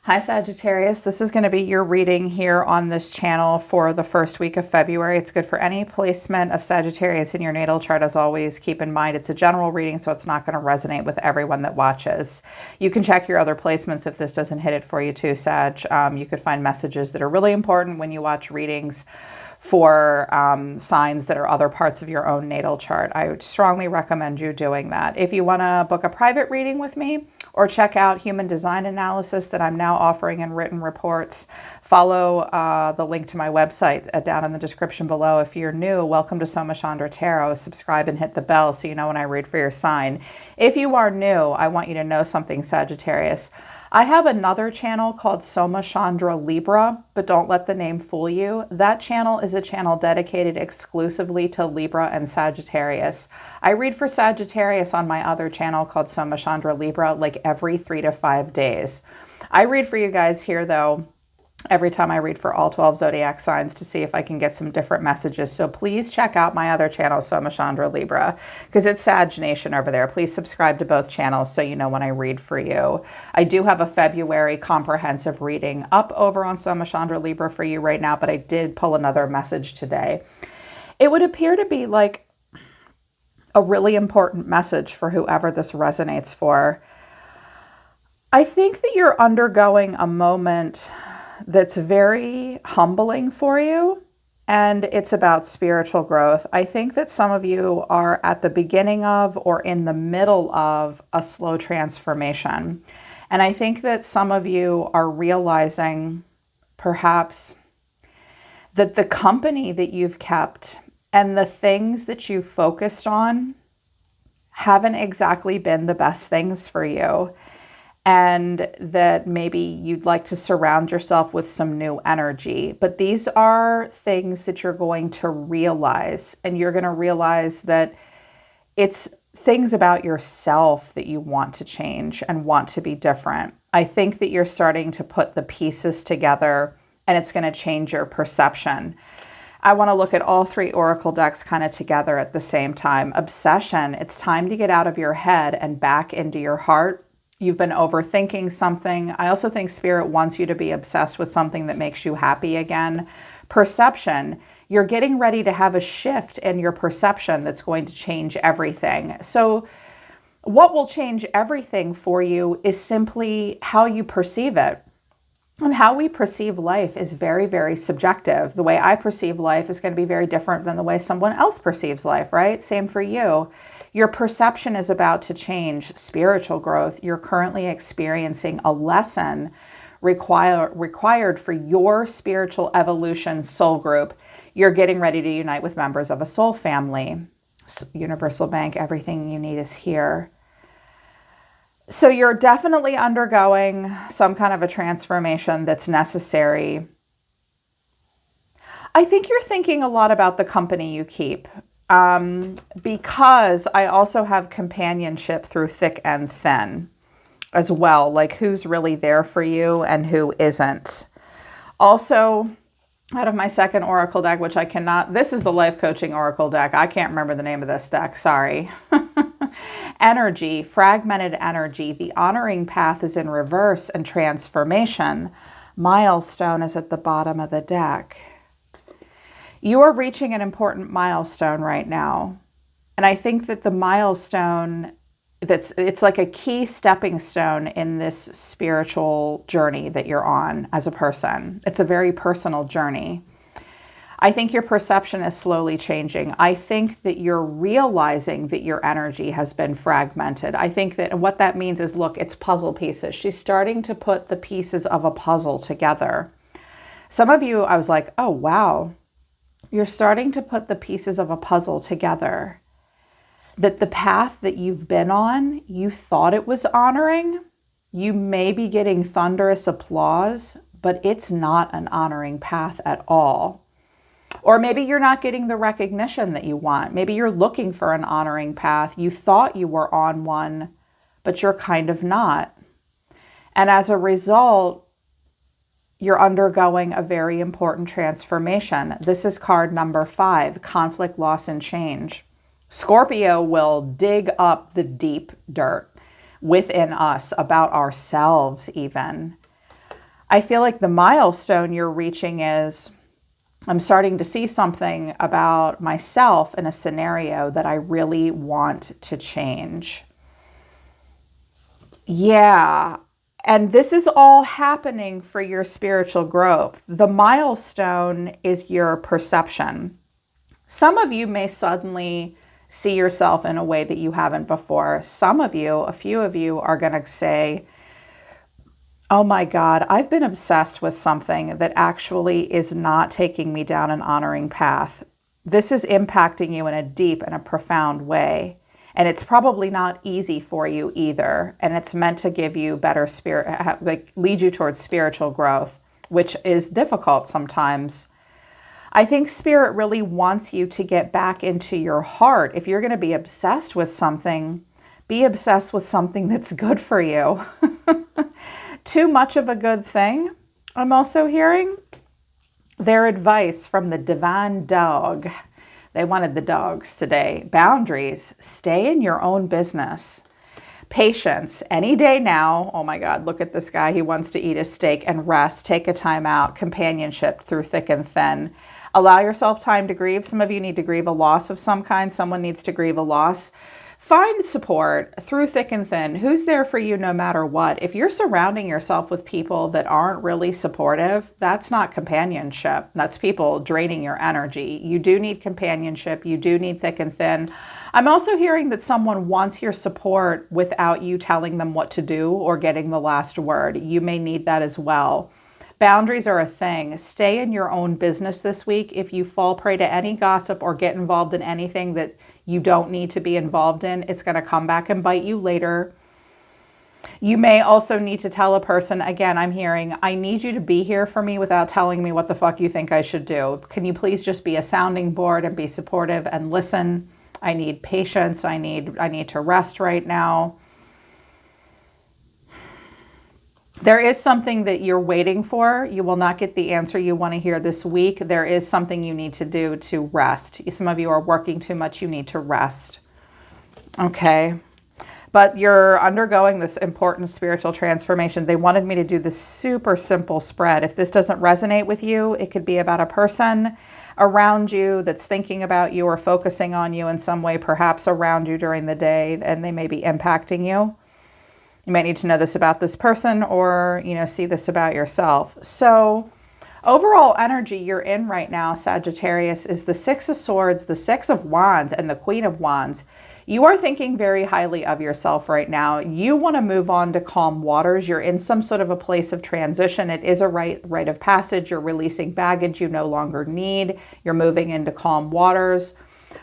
Hi Sagittarius, this is going to be your reading here on this channel for the first week of February. It's good for any placement of Sagittarius in your natal chart. As always, keep in mind it's a general reading, so it's not going to resonate with everyone that watches. You can check your other placements if this doesn't hit it for you too, Sag. You could find messages that are really important when you watch readings for signs that are other parts of your own natal chart. I would strongly recommend you doing that. If you want to book a private reading with me or check out human design analysis that I'm now offering in written reports, follow the link to my website down in the description below. If you're new, welcome to Soma Chandra Tarot. Subscribe and hit the bell so you know when I read for your sign. If you are new, I want you to know something, Sagittarius. I have another channel called Soma Chandra Libra, but don't let the name fool you. That channel is a channel dedicated exclusively to Libra and Sagittarius. I read for Sagittarius on my other channel called Soma Chandra Libra like every 3 to 5 days. I read for you guys here though every time I read for all 12 zodiac signs to see if I can get some different messages. So please check out my other channel, Soma Chandra Libra, because it's Sag Nation over there. Please subscribe to both channels so you know when I read for you. I do have a February comprehensive reading up over on Soma Chandra Libra for you right now, but I did pull another message today. It would appear to be like a really important message for whoever this resonates for. I think that you're undergoing a moment that's very humbling for you, and it's about spiritual growth. I think that some of you are at the beginning of or in the middle of a slow transformation. And I think that some of you are realizing perhaps that the company that you've kept and the things that you've focused on haven't exactly been the best things for you. And that maybe you'd like to surround yourself with some new energy. But these are things that you're going to realize, and you're going to realize that it's things about yourself that you want to change and want to be different. I think that you're starting to put the pieces together, and it's going to change your perception. I want to look at all 3 oracle decks kind of together at the same time. Obsession, it's time to get out of your head and back into your heart. You've been overthinking something. I also think Spirit wants you to be obsessed with something that makes you happy again. Perception, you're getting ready to have a shift in your perception that's going to change everything. So what will change everything for you is simply how you perceive it. And how we perceive life is very, very subjective. The way I perceive life is going to be very different than the way someone else perceives life, right? Same for you. Your perception is about to change. Spiritual growth, you're currently experiencing a lesson required for your spiritual evolution soul group. You're getting ready to unite with members of a soul family. Universal Bank, everything you need is here. So you're definitely undergoing some kind of a transformation that's necessary. I think you're thinking a lot about the company you keep. Because I also have companionship through thick and thin as well, like who's really there for you and who isn't. Also, out of my second oracle deck, which I cannot, this is the life coaching oracle deck. I can't remember the name of this deck, sorry. Energy, fragmented energy. The honoring path is in reverse and transformation. Milestone is at the bottom of the deck. You are reaching an important milestone right now. And I think that the milestone, it's like a key stepping stone in this spiritual journey that you're on as a person. It's a very personal journey. I think your perception is slowly changing. I think that you're realizing that your energy has been fragmented. I think that what that means is, look, it's puzzle pieces. She's starting to put the pieces of a puzzle together. Some of you, I was like, oh, wow. You're starting to put the pieces of a puzzle together. That the path that you've been on, you thought it was honoring. You may be getting thunderous applause, but it's not an honoring path at all. Or maybe you're not getting the recognition that you want. Maybe you're looking for an honoring path. You thought you were on one, but you're kind of not. And as a result, you're undergoing a very important transformation. This is card number 5, conflict, loss, and change. Scorpio will dig up the deep dirt within us about ourselves even. I feel like the milestone you're reaching is, I'm starting to see something about myself in a scenario that I really want to change. Yeah. And this is all happening for your spiritual growth. The milestone is your perception. Some of you may suddenly see yourself in a way that you haven't before. Some of you, a few of you, are going to say, oh my God, I've been obsessed with something that actually is not taking me down an honoring path. This is impacting you in a deep and a profound way. And it's probably not easy for you either. And it's meant to give you better spirit, like lead you towards spiritual growth, which is difficult sometimes. I think spirit really wants you to get back into your heart. If you're going to be obsessed with something, be obsessed with something that's good for you. Too much of a good thing, I'm also hearing. Their advice from the divine dog. They wanted the dogs today. Boundaries. Stay in your own business. Patience. Any day now. Oh my God, look at this guy. He wants to eat a steak and rest. Take a time out. Companionship through thick and thin. Allow yourself time to grieve. Some of you need to grieve a loss of some kind. Someone needs to grieve a loss. Find support through thick and thin. Who's there for you no matter what? If you're surrounding yourself with people that aren't really supportive, that's not companionship. That's people draining your energy. You do need companionship. You do need thick and thin. I'm also hearing that someone wants your support without you telling them what to do or getting the last word. You may need that as well. Boundaries are a thing. Stay in your own business this week. If you fall prey to any gossip or get involved in anything that you don't need to be involved in, it's going to come back and bite you later. You may also need to tell a person, again, I'm hearing, I need you to be here for me without telling me what the fuck you think I should do. Can you please just be a sounding board and be supportive and listen? I need patience. I need to rest right now. There is something that you're waiting for. You will not get the answer you want to hear this week. There is something you need to do to rest. Some of you are working too much. You need to rest. Okay. But you're undergoing this important spiritual transformation. They wanted me to do this super simple spread. If this doesn't resonate with you, it could be about a person around you that's thinking about you or focusing on you in some way, perhaps around you during the day, and they may be impacting you. You might need to know this about this person or, see this about yourself. So overall energy you're in right now, Sagittarius, is the Six of Swords, the Six of Wands, and the Queen of Wands. You are thinking very highly of yourself right now. You want to move on to calm waters. You're in some sort of a place of transition. It is a rite of passage. You're releasing baggage you no longer need. You're moving into calm waters.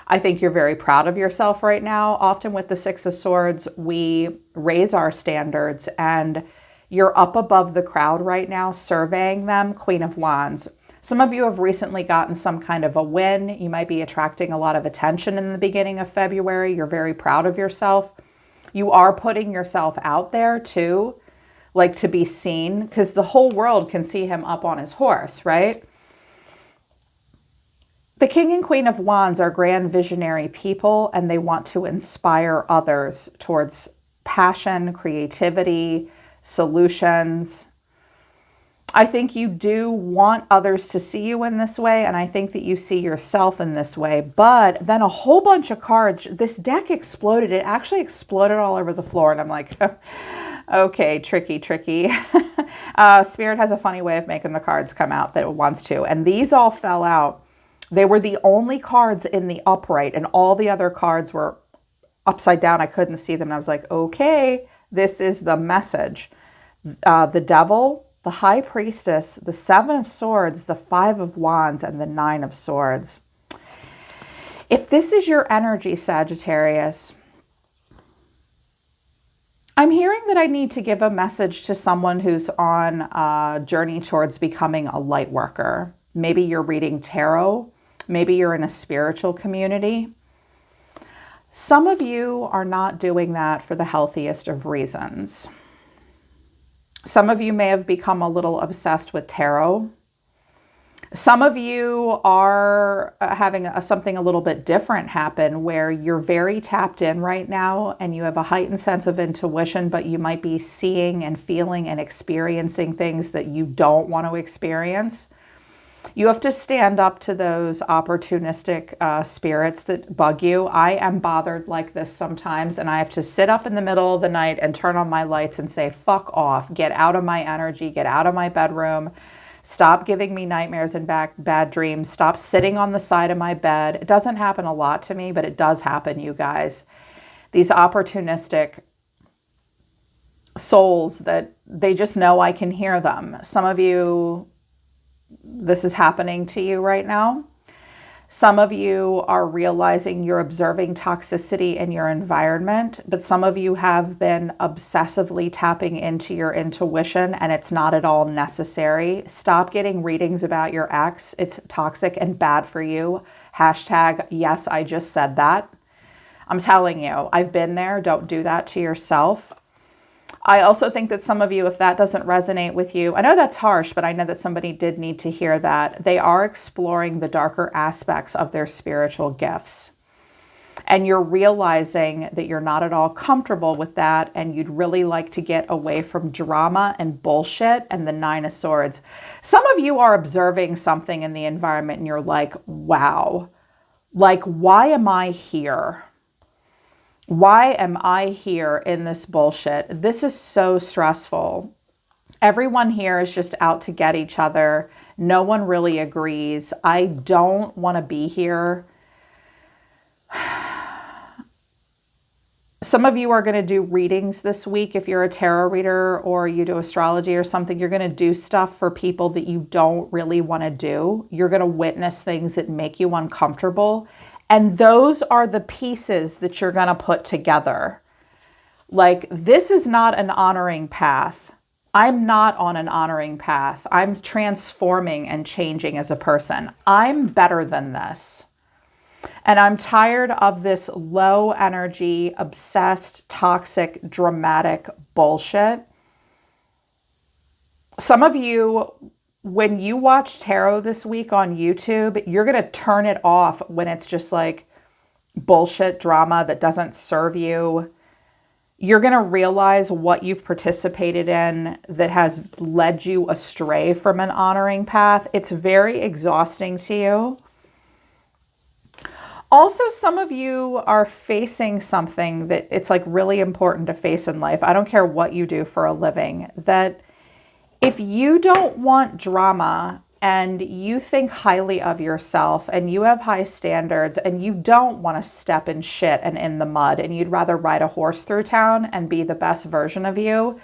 I think you're very proud of yourself right now. Often with the Six of Swords, we raise our standards and you're up above the crowd right now, surveying them. Queen of Wands. Some of you have recently gotten some kind of a win. You might be attracting a lot of attention in the beginning of February. You're very proud of yourself. You are putting yourself out there too, like to be seen, because the whole world can see him up on his horse, right? The King and Queen of Wands are grand visionary people, and they want to inspire others towards passion, creativity, solutions. I think you do want others to see you in this way, and I think that you see yourself in this way. But then a whole bunch of cards, this deck exploded. It actually exploded all over the floor, and I'm like, okay, tricky. Spirit has a funny way of making the cards come out that it wants to, and these all fell out. They were the only cards in the upright, and all the other cards were upside down. I couldn't see them. And I was like, okay, this is the message. The Devil, the High Priestess, the Seven of Swords, the Five of Wands, and the Nine of Swords. If this is your energy, Sagittarius, I'm hearing that I need to give a message to someone who's on a journey towards becoming a light worker. Maybe you're reading tarot. Maybe you're in a spiritual community. Some of you are not doing that for the healthiest of reasons. Some of you may have become a little obsessed with tarot. Some of you are having something a little bit different happen where you're very tapped in right now and you have a heightened sense of intuition, but you might be seeing and feeling and experiencing things that you don't want to experience. You have to stand up to those opportunistic spirits that bug you. I am bothered like this sometimes, and I have to sit up in the middle of the night and turn on my lights and say, fuck off, get out of my energy, get out of my bedroom, stop giving me nightmares and bad dreams, stop sitting on the side of my bed. It doesn't happen a lot to me, but it does happen, you guys. These opportunistic souls that they just know I can hear them. Some of you, this is happening to you right now. Some of you are realizing you're observing toxicity in your environment, but some of you have been obsessively tapping into your intuition and it's not at all necessary. Stop getting readings about your ex. It's toxic and bad for you. Hashtag, yes, I just said that. I'm telling you, I've been there. Don't do that to yourself. I also think that some of you, if that doesn't resonate with you, I know that's harsh, but I know that somebody did need to hear that. They are exploring the darker aspects of their spiritual gifts. And you're realizing that you're not at all comfortable with that and you'd really like to get away from drama and bullshit and the Nine of Swords. Some of you are observing something in the environment and you're like, wow, like, why am I here? Why am I here in this bullshit? This is so stressful. Everyone here is just out to get each other. No one really agrees. I don't want to be here. Some of you are going to do readings this week. If you're a tarot reader or you do astrology or something, you're going to do stuff for people that you don't really want to do. You're going to witness things that make you uncomfortable. And those are the pieces that you're going to put together. Like, this is not an honoring path. I'm not on an honoring path. I'm transforming and changing as a person. I'm better than this. And I'm tired of this low energy, obsessed, toxic, dramatic bullshit. Some of you, when you watch tarot this week on YouTube, you're going to turn it off when it's just like bullshit drama that doesn't serve you. You're going to realize what you've participated in that has led you astray from an honoring path. It's very exhausting to you. Also, some of you are facing something that it's like really important to face in life. I don't care what you do for a living, that if you don't want drama and you think highly of yourself and you have high standards and you don't want to step in shit and in the mud and you'd rather ride a horse through town and be the best version of you,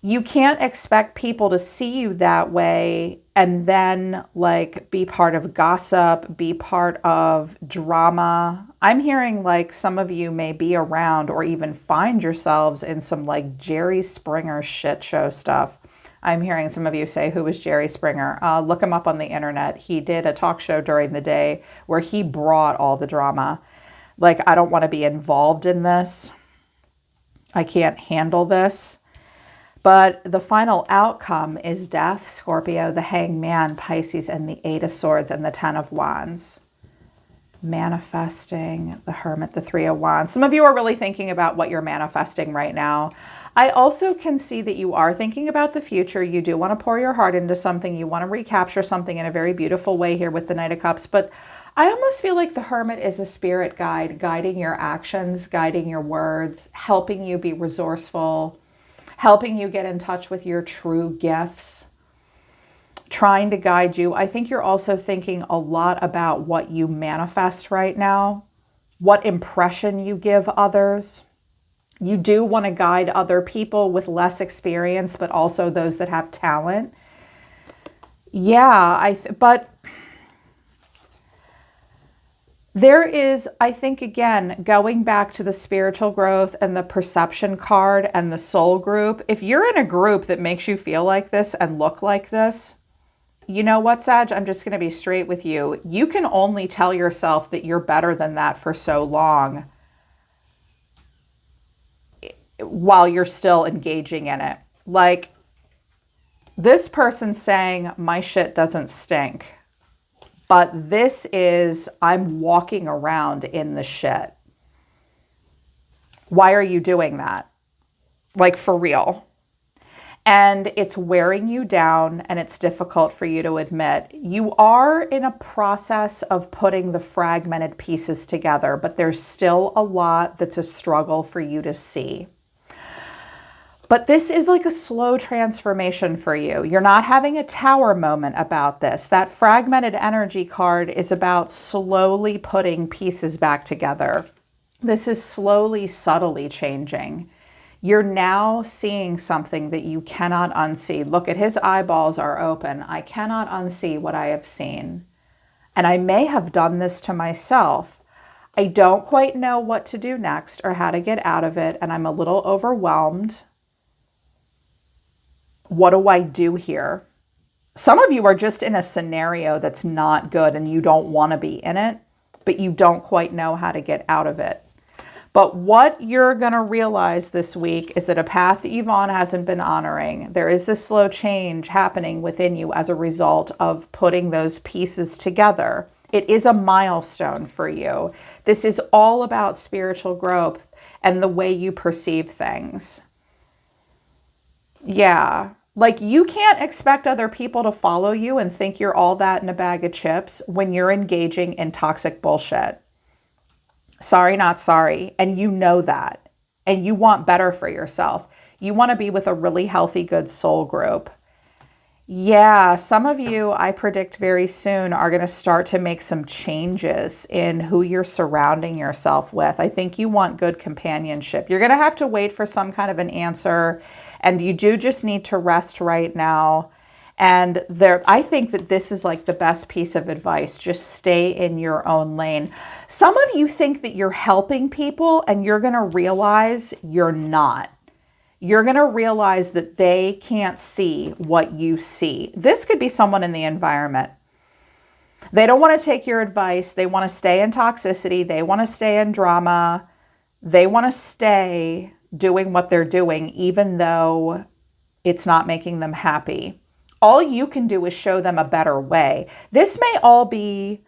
you can't expect people to see you that way and then like be part of gossip, be part of drama. I'm hearing like some of you may be around or even find yourselves in some like Jerry Springer shit show stuff. I'm hearing some of you say, who was Jerry Springer? Look him up on the internet. He did a talk show during the day where he brought all the drama. Like, I don't want to be involved in this. I can't handle this. But the final outcome is death, Scorpio, the Hangman, Pisces, and the Eight of Swords and the Ten of Wands. Manifesting, the Hermit, the Three of Wands. Some of you are really thinking about what you're manifesting right now. I also can see that you are thinking about the future. You do want to pour your heart into something. You want to recapture something in a very beautiful way here with the Knight of Cups. But I almost feel like the Hermit is a spirit guide, guiding your actions, guiding your words, helping you be resourceful, helping you get in touch with your true gifts, trying to guide you. I think you're also thinking a lot about what you manifest right now, what impression you give others. You do want to guide other people with less experience, but also those that have talent. Yeah, but there is, I think, again, going back to the spiritual growth and the perception card and the soul group, if you're in a group that makes you feel like this and look like this, you know what, Sag? I'm just going to be straight with you. You can only tell yourself that you're better than that for so long while you're still engaging in it. Like, this person saying, my shit doesn't stink. But this is, I'm walking around in the shit. Why are you doing that? Like, for real. And it's wearing you down, and it's difficult for you to admit. You are in a process of putting the fragmented pieces together, but there's still a lot that's a struggle for you to see. But this is like a slow transformation for you. You're not having a tower moment about this. That fragmented energy card is about slowly putting pieces back together. This is slowly, subtly changing. You're now seeing something that you cannot unsee. Look at his eyeballs are open. I cannot unsee what I have seen. And I may have done this to myself. I don't quite know what to do next or how to get out of it. And I'm a little overwhelmed. What do I do here? Some of you are just in a scenario that's not good and you don't want to be in it, but you don't quite know how to get out of it. But what you're going to realize this week is that a path that Yvonne hasn't been honoring. There is this slow change happening within you as a result of putting those pieces together. It is a milestone for you. This is all about spiritual growth and the way you perceive things. Yeah. Like, you can't expect other people to follow you and think you're all that in a bag of chips when you're engaging in toxic bullshit. Sorry, not sorry. And you know that. And you want better for yourself. You want to be with a really healthy, good soul group. Yeah, some of you, I predict very soon, are going to start to make some changes in who you're surrounding yourself with. I think you want good companionship. You're going to have to wait for some kind of an answer. And you do just need to rest right now. And I think that this is like the best piece of advice. Just stay in your own lane. Some of you think that you're helping people and you're going to realize you're not. You're going to realize that they can't see what you see. This could be someone in the environment. They don't want to take your advice. They want to stay in toxicity. They want to stay in drama. They want to stay doing what they're doing, even though it's not making them happy. All you can do is show them a better way. This may all be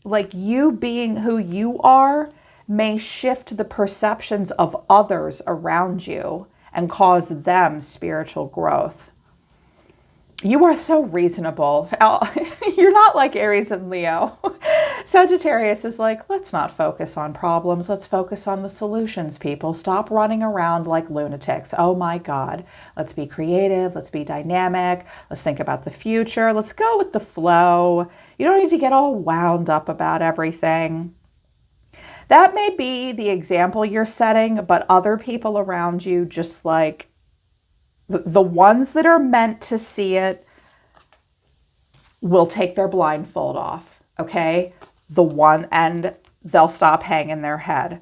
like you being who you are may shift the perceptions of others around you and cause them spiritual growth. You are so reasonable. You're not like Aries and Leo. Sagittarius is like, let's not focus on problems. Let's focus on the solutions, people. Stop running around like lunatics. Oh my God. Let's be creative. Let's be dynamic. Let's think about the future. Let's go with the flow. You don't need to get all wound up about everything. That may be the example you're setting, but other people around you, just like the ones that are meant to see it, will take their blindfold off, okay? And they'll stop hanging their head.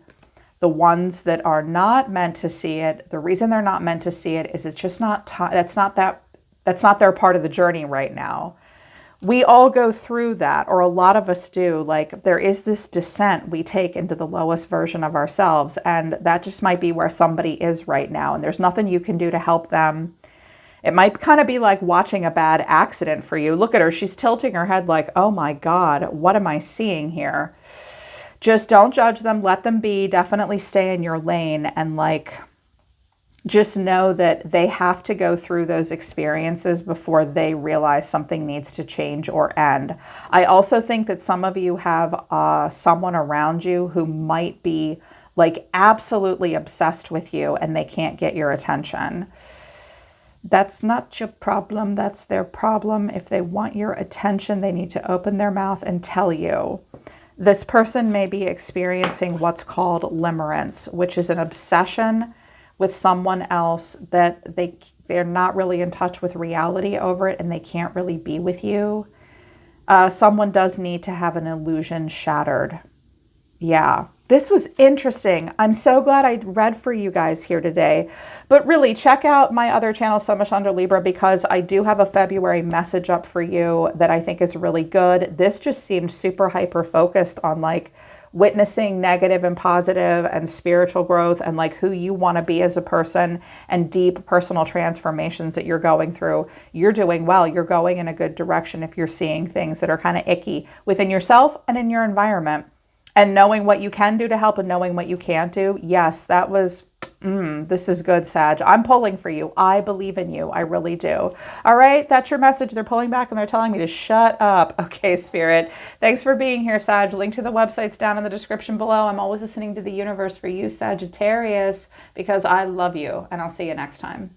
The ones that are not meant to see it, the reason they're not meant to see it is it's just not time. That's not their part of the journey right now. We all go through that, or a lot of us do. Like, there is this descent we take into the lowest version of ourselves, and that just might be where somebody is right now, and there's nothing you can do to help them. It might kind of be like watching a bad accident for you. Look at her. She's tilting her head like, oh my God, what am I seeing here? Just don't judge them. Let them be. Definitely stay in your lane, and like, just know that they have to go through those experiences before they realize something needs to change or end. I also think that some of you have someone around you who might be like absolutely obsessed with you and they can't get your attention. That's not your problem. That's their problem. If they want your attention, they need to open their mouth and tell you. This person may be experiencing what's called limerence, which is an obsession with someone else that they're not really in touch with reality over it and they can't really be with you. Someone does need to have an illusion shattered. Yeah, this was interesting. I'm so glad I read for you guys here today. But really, check out my other channel, So Much Under Libra, because I do have a February message up for you that I think is really good. This just seemed super hyper focused on like witnessing negative and positive and spiritual growth and like who you want to be as a person and deep personal transformations that you're going through, you're doing well. You're going in a good direction if you're seeing things that are kind of icky within yourself and in your environment. And knowing what you can do to help and knowing what you can't do. Yes, that was, this is good, Sag. I'm pulling for you. I believe in you. I really do. All right, that's your message. They're pulling back and they're telling me to shut up. Okay, Spirit. Thanks for being here, Sag. Link to the website's down in the description below. I'm always listening to the universe for you, Sagittarius, because I love you. And I'll see you next time.